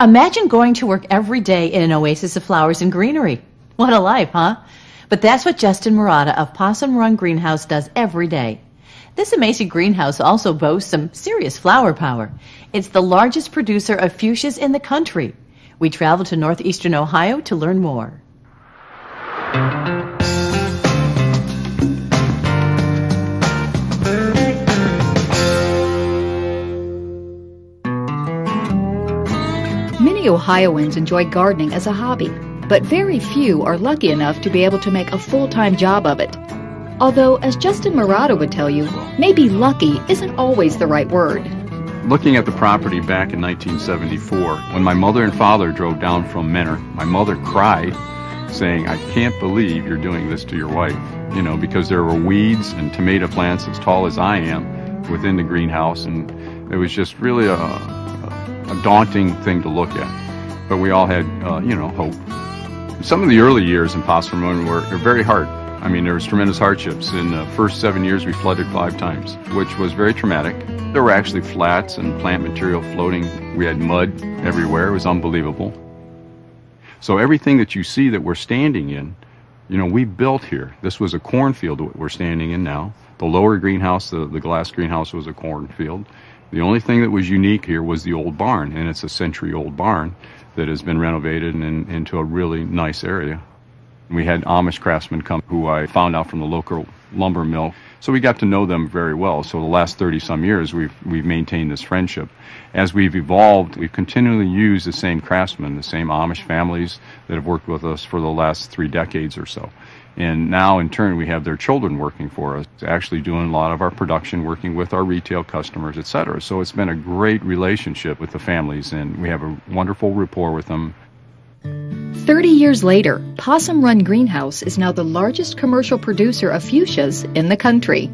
Imagine going to work every day in an oasis of flowers and greenery. What a life, huh? But that's what Justin Murata of Possum Run Greenhouse does every day. This amazing greenhouse also boasts some serious flower power. It's the largest producer of fuchsias in the country. We traveled to northeastern Ohio to learn more. Many Ohioans enjoy gardening as a hobby, but very few are lucky enough to be able to make a full-time job of it. Although, as Justin Murata would tell you, maybe lucky isn't always the right word. Looking at the property back in 1974, when my mother and father drove down from Menor, my mother cried, saying, "I can't believe you're doing this to your wife." You know, because there were weeds and tomato plants as tall as I am within the greenhouse, and it was just really a daunting thing to look at. But we all had, hope. Some of the early years in Possum Run were very hard. I mean, there was tremendous hardships. In the first 7 years, we flooded 5 times, which was very traumatic. There were actually flats and plant material floating. We had mud everywhere. It was unbelievable. So everything that you see that we're standing in, we built here. This was a cornfield that we're standing in now. The lower greenhouse, the glass greenhouse, was a cornfield. The only thing that was unique here was the old barn, and it's a century-old barn that has been renovated into a really nice area. We had Amish craftsmen come who I found out from the local lumber mill. So we got to know them very well. So the last 30-some years, we've maintained this friendship. As we've evolved, we've continually used the same craftsmen, the same Amish families that have worked with us for the last 3 decades or so. And now, in turn, we have their children working for us, actually doing a lot of our production, working with our retail customers, etc. So it's been a great relationship with the families, and we have a wonderful rapport with them. 30 years later, Possum Run Greenhouse is now the largest commercial producer of fuchsias in the country.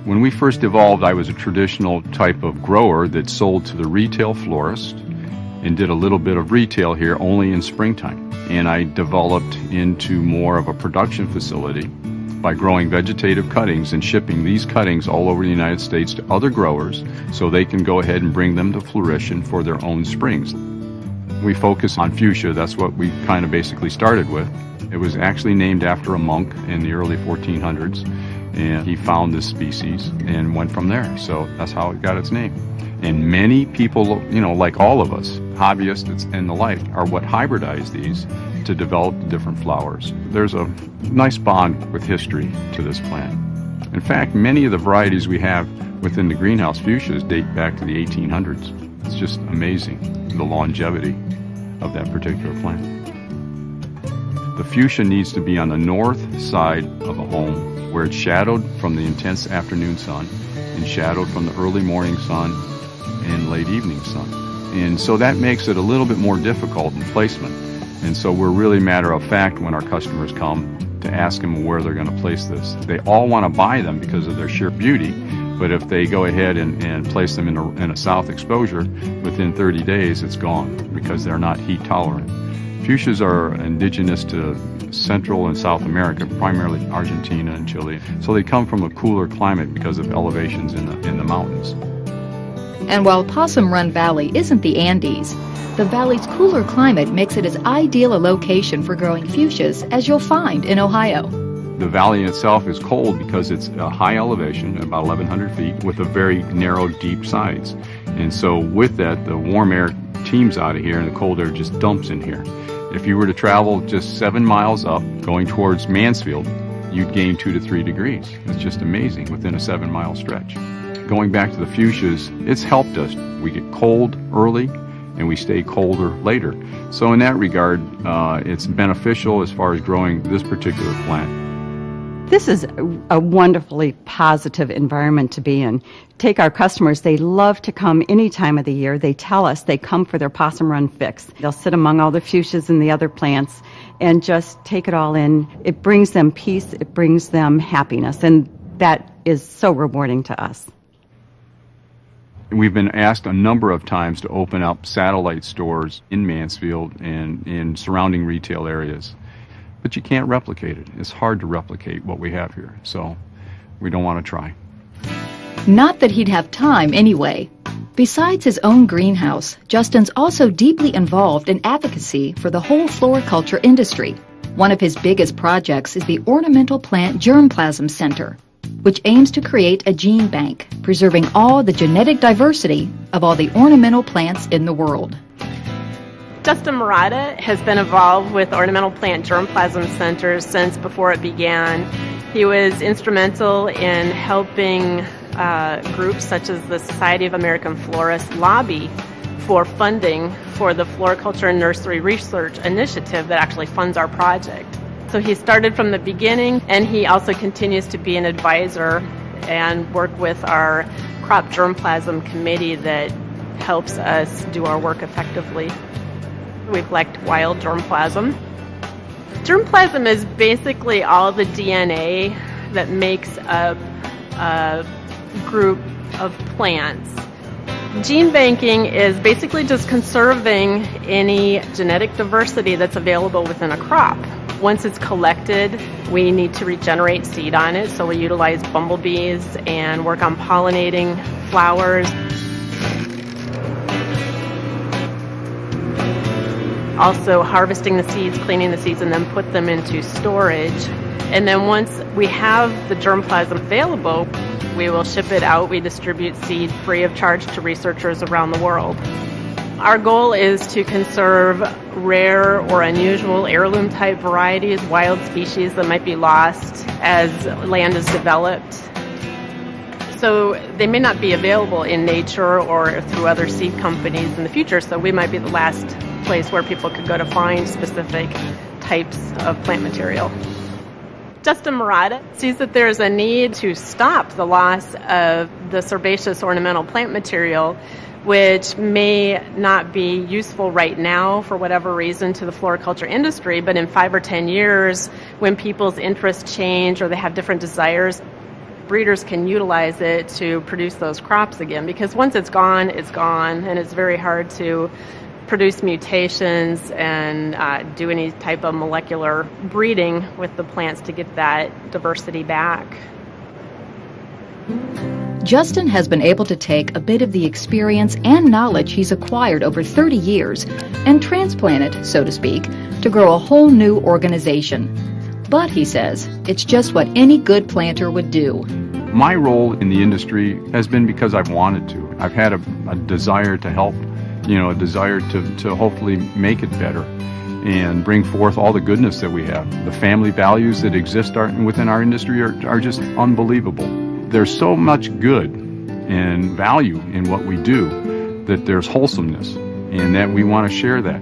When we first evolved, I was a traditional type of grower that sold to the retail florist and did a little bit of retail here only in springtime. And I developed into more of a production facility by growing vegetative cuttings and shipping these cuttings all over the United States to other growers so they can go ahead and bring them to fruition for their own springs. We focus on fuchsia. That's what we kind of basically started with. It was actually named after a monk in the early 1400s, and he found this species and went from there. So that's how it got its name. And many people, like all of us, hobbyists and the like, are what hybridize these to develop different flowers. There's a nice bond with history to this plant. In fact, many of the varieties we have within the greenhouse fuchsias date back to the 1800s. It's just amazing, the longevity of that particular plant. The fuchsia needs to be on the north side of a home where it's shadowed from the intense afternoon sun and shadowed from the early morning sun and late evening sun. And so that makes it a little bit more difficult in placement. And so we're really matter of fact when our customers come to ask them where they're going to place this. They all want to buy them because of their sheer beauty, but if they go ahead and place them in a south exposure, within 30 days it's gone because they're not heat tolerant. Fuchsias are indigenous to Central and South America, primarily Argentina and Chile. So they come from a cooler climate because of elevations in the mountains. And while Possum Run Valley isn't the Andes, the valley's cooler climate makes it as ideal a location for growing fuchsias as you'll find in Ohio. The valley itself is cold because it's a high elevation, about 1,100 feet, with a very narrow, deep sides. And so with that, the warm air teems out of here and the cold air just dumps in here. If you were to travel just 7 miles up, going towards Mansfield, you'd gain 2 to 3 degrees. It's just amazing within a 7-mile stretch. Going back to the fuchsias, it's helped us. We get cold early and we stay colder later. So in that regard, it's beneficial as far as growing this particular plant. This is a wonderfully positive environment to be in. Take our customers, they love to come any time of the year. They tell us they come for their Possum Run fix. They'll sit among all the fuchsias and the other plants and just take it all in. It brings them peace, it brings them happiness, and that is so rewarding to us. We've been asked a number of times to open up satellite stores in Mansfield and in surrounding retail areas. But you can't replicate it. It's hard to replicate what we have here, so we don't want to try. Not that he'd have time anyway. Besides his own greenhouse, Justin's also deeply involved in advocacy for the whole floriculture industry. One of his biggest projects is the Ornamental Plant Germplasm Center, which aims to create a gene bank, preserving all the genetic diversity of all the ornamental plants in the world. Justin Murata has been involved with Ornamental Plant Germplasm Centers since before it began. He was instrumental in helping groups such as the Society of American Florists lobby for funding for the Floriculture and Nursery Research Initiative that actually funds our project. So he started from the beginning, and he also continues to be an advisor and work with our crop germplasm committee that helps us do our work effectively. We collect wild germplasm. Germplasm is basically all the DNA that makes up a group of plants. Gene banking is basically just conserving any genetic diversity that's available within a crop. Once it's collected, we need to regenerate seed on it, so we utilize bumblebees and work on pollinating flowers. Also harvesting the seeds, cleaning the seeds, and then put them into storage. And then once we have the germplasm available, we will ship it out. We distribute seed free of charge to researchers around the world. Our goal is to conserve rare or unusual heirloom type varieties, wild species that might be lost as land is developed. So they may not be available in nature or through other seed companies in the future, so we might be the last place where people could go to find specific types of plant material. Justin Murata sees that there is a need to stop the loss of the herbaceous ornamental plant material, which may not be useful right now for whatever reason to the floriculture industry, but in 5 or 10 years, when people's interests change or they have different desires, breeders can utilize it to produce those crops again, because once it's gone, and it's very hard to produce mutations and do any type of molecular breeding with the plants to get that diversity back. Justin has been able to take a bit of the experience and knowledge he's acquired over 30 years and transplant it, so to speak, to grow a whole new organization. But, he says, it's just what any good planter would do. My role in the industry has been because I've wanted to. I've had a desire to help, a desire to hopefully make it better and bring forth all the goodness that we have. The family values that exist within our industry are just unbelievable. There's so much good and value in what we do that there's wholesomeness, and that we want to share that.